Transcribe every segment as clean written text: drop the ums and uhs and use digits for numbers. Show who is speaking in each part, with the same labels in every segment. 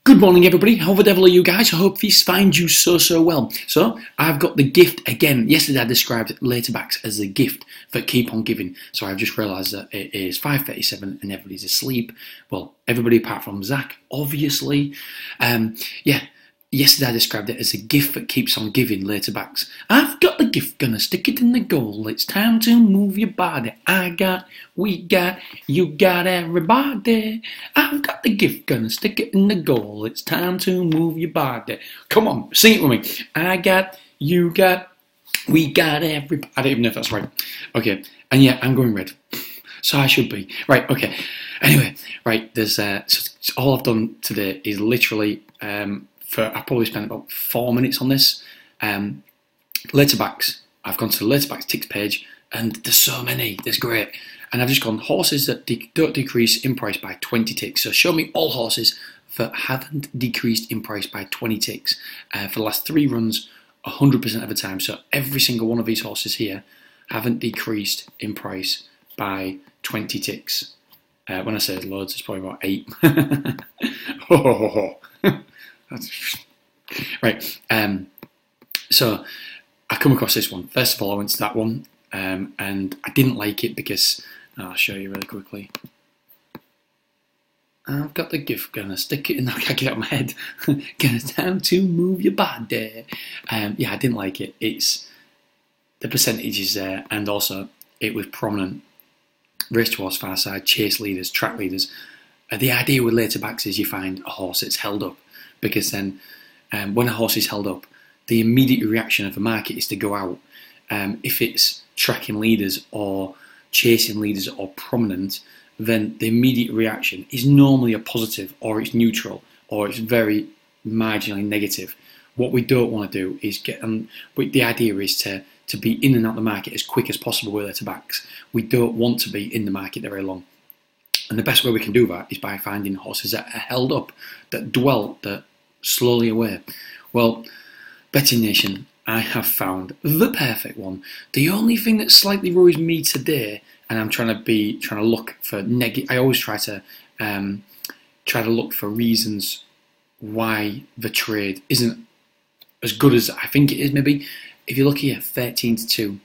Speaker 1: Good morning, everybody. How the devil are you guys? I hope this finds you so well. So, I've got the gift again. Yesterday I described later backs as the gift that keep on giving. So I've just realised that it is 5:37 and everybody's asleep. Well, everybody apart from Zach, obviously. Yesterday I described it as a gift that keeps on giving later backs. I've got the gift, gonna stick it in the goal. It's time to move your body. I got, we got, you got everybody. I've got the gift, gonna stick it in the goal. It's time to move your body. Come on, sing it with me. I got, you got, we got everybody. I don't even know if that's right. Okay, and yeah, I'm going red. So I should be. Right, okay. Anyway, right, there's so all I've done today is literally I probably spent about 4 minutes on this. Laterbacks. I've gone to the Laterbacks ticks page, and there's so many. There's great. And I've just gone horses that don't decrease in price by 20 ticks. So show me all horses that haven't decreased in price by 20 ticks for the last 3 runs, 100% of the time. So every single one of these horses here haven't decreased in price by 20 ticks. When I say loads, it's probably about 8. Right. So I come across this one. First of all, I went to that one, and I didn't like it because I'll show you really quickly. I've got the gift, gonna stick it in. I can't get it out of my head. Gonna time to move your body. Yeah, I didn't like it. It's the percentage is there, and also it was prominent. Race towards far side, chase leaders, track leaders. The idea with later backs is you find a horse that's held up, because then when a horse is held up, the immediate reaction of the market is to go out. If it's tracking leaders or chasing leaders or prominent, then the immediate reaction is normally a positive, or it's neutral, or it's very marginally negative. What we don't want to do is get the idea is to be in and out the market as quick as possible with later backs. We don't want to be in the market very long. And the best way we can do that is by finding horses that are held up, that dwell, that slowly away. Well, Betting Nation, I have found the perfect one. The only thing that slightly worries me today, and I'm trying to look for I always try to look for reasons why the trade isn't as good as I think it is. Maybe if you look here, 13-2,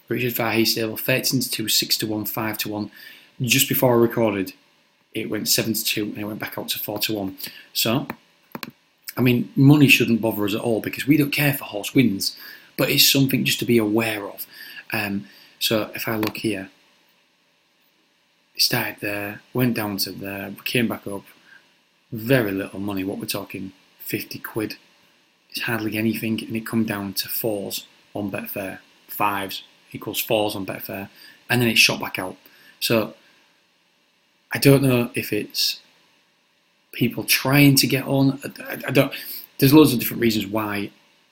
Speaker 1: Richard Fahey stable, 13-2, 6-1, 5-1. Just before I recorded, it went 7-2 and it went back out to 4-1. So, I mean, money shouldn't bother us at all because we don't care for horse wins, but it's something just to be aware of. So if I look here, it started there, went down to there, came back up. Very little money. What we're talking, 50 quid. It's hardly anything, and it come down to 4s on Betfair. 5s equals 4s on Betfair, and then it shot back out. So I don't know if it's people trying to get on. I don't. There's loads of different reasons why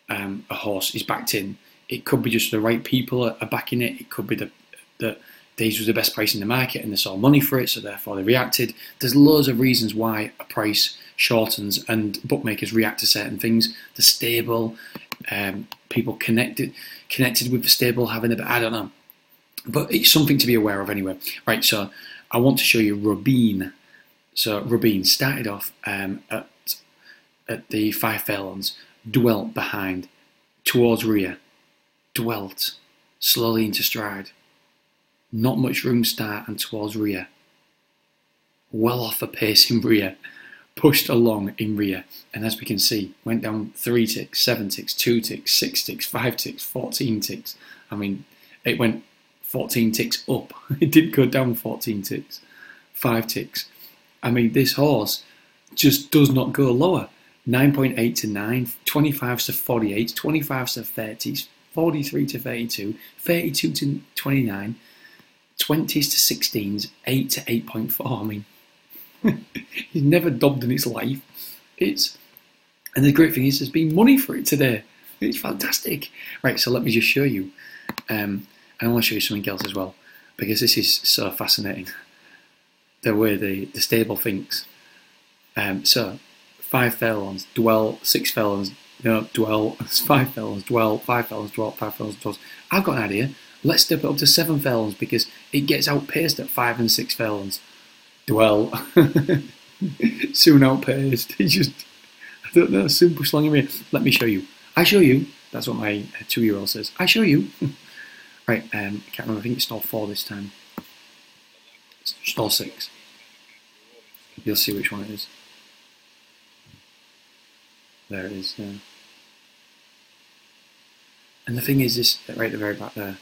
Speaker 1: a horse is backed in. It could be just the right people are backing it. It could be that these was the best price in the market and they saw money for it, so therefore they reacted. There's loads of reasons why a price shortens and bookmakers react to certain things. The stable, people connected with the stable having a bit. I don't know, but it's something to be aware of anyway. Right, so I want to show you Robin. So Robin started off at the 5 furlongs, dwelt behind, towards rear, dwelt slowly into stride. Not much room start and towards rear. Well off the pace in rear, pushed along in rear, and as we can see, went down 3 ticks, 7 ticks, 2 ticks, 6 ticks, 5 ticks, 14 ticks. I mean, it went 14 ticks up. It didn't go down 14 ticks. 5 ticks. I mean, this horse just does not go lower. 9.8 to 9, 25s to 48, 25s to 30s, 43 to 32, 32 to 29, 20s to 16s, 8 to 8.4. I mean, he's never dobbed in his life. And the great thing is there's been money for it today. It's fantastic. Right, so let me just show you. And I want to show you something else as well, because this is so fascinating, the way the stable thinks. So, 5 furlongs, dwell, 6 furlongs, dwell, 5 furlongs, dwell, 5 furlongs, dwell, 5 furlongs, dwell. I've got an idea. Let's step it up to 7 furlongs because it gets outpaced at 5 and 6 furlongs. Dwell. Soon outpaced. I don't know. Soon push along in me. Let me show you. I show you. That's what my 2-year-old says. I show you. Right. I can't remember. I think it's stall 4 this time. Stall 6. You'll see which one it is. There it is. Yeah. And the thing is, this right at the very back there.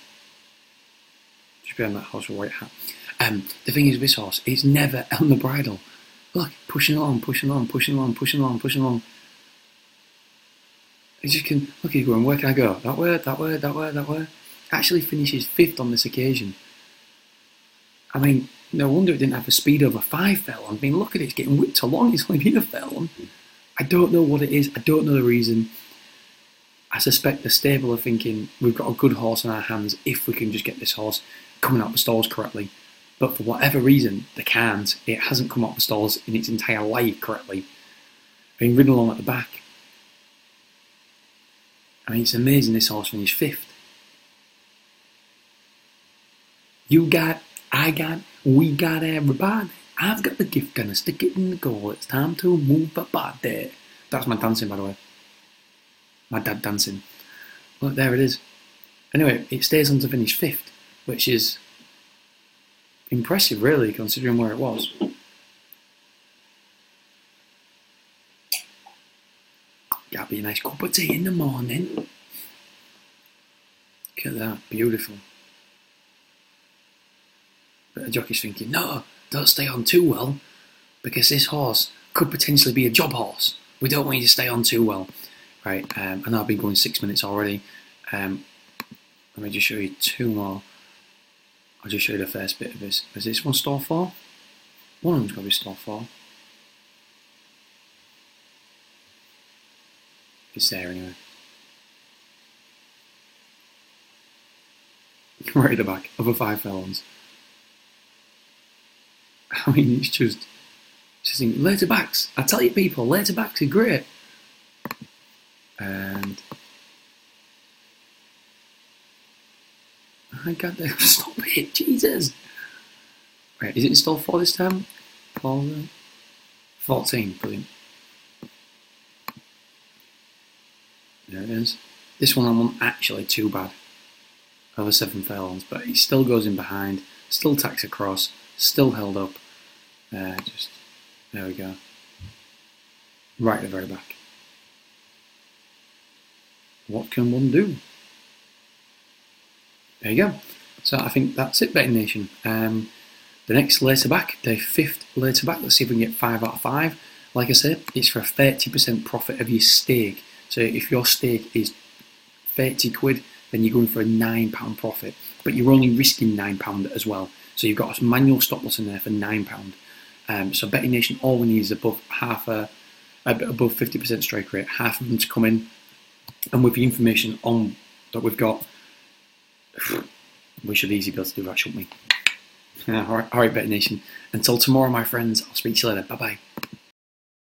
Speaker 1: Just behind that horse with a white hat. The thing is, this horse is never on the bridle. Look, pushing along, pushing along, pushing along, pushing along, pushing along. He just can look. He's going. Where can I go? That way, that way, that way, that way. Actually, finishes 5th on this occasion. I mean, no wonder it didn't have a speed over 5 furlong. I mean, look at it. It's getting whipped along. It's only been a furlong. I don't know what it is. I don't know the reason. I suspect the stable are thinking we've got a good horse in our hands if we can just get this horse coming out the stalls correctly. But for whatever reason, they can't. It hasn't come out the stalls in its entire life correctly. Being ridden along at the back. I mean, it's amazing this horse finished 5th. You got, I got, we got everybody. I've got the gift, gonna stick it in the goal. It's time to move the body. That's my dancing, by the way. My dad dancing. Look, there it is. Anyway, it stays on to finish 5th, which is impressive, really, considering where it was. Gotta be a nice cup of tea in the morning. Look at that, beautiful. But the jockey's thinking, no, don't stay on too well, because this horse could potentially be a job horse. We don't want you to stay on too well. Right, I know I've been going 6 minutes already. Let me just show you 2 more. I'll just show you the first bit of this. Is this one stall 4? One of them's got to be stall 4. It's there anyway. Right at the back, over 5 furlongs. I mean, it's just thinking, later backs. I tell you people, later backs are great. And I got there. Stop it, Jesus! Right, is it in stall 4 this time? 14, brilliant. There it is. This one I'm actually too bad. Over 7 furlongs, but he still goes in behind, still tacks across, still held up. Just there we go. Right at the very back. What can one do? There you go. So I think that's it, Betting Nation. The next later back, the 5th later back. Let's see if we can get 5 out of 5. Like I said, it's for a 30% profit of your stake. So if your stake is 30 quid, then you're going for a £9 profit. But you're only risking £9 as well. So you've got a manual stop loss in there for £9. So Betting Nation, all we need is above 50% strike rate, half of them to come in. And with the information on that we've got, we should easily be able to do that, shouldn't we? All right, Betting Nation. Until tomorrow, my friends, I'll speak to you later. Bye-bye.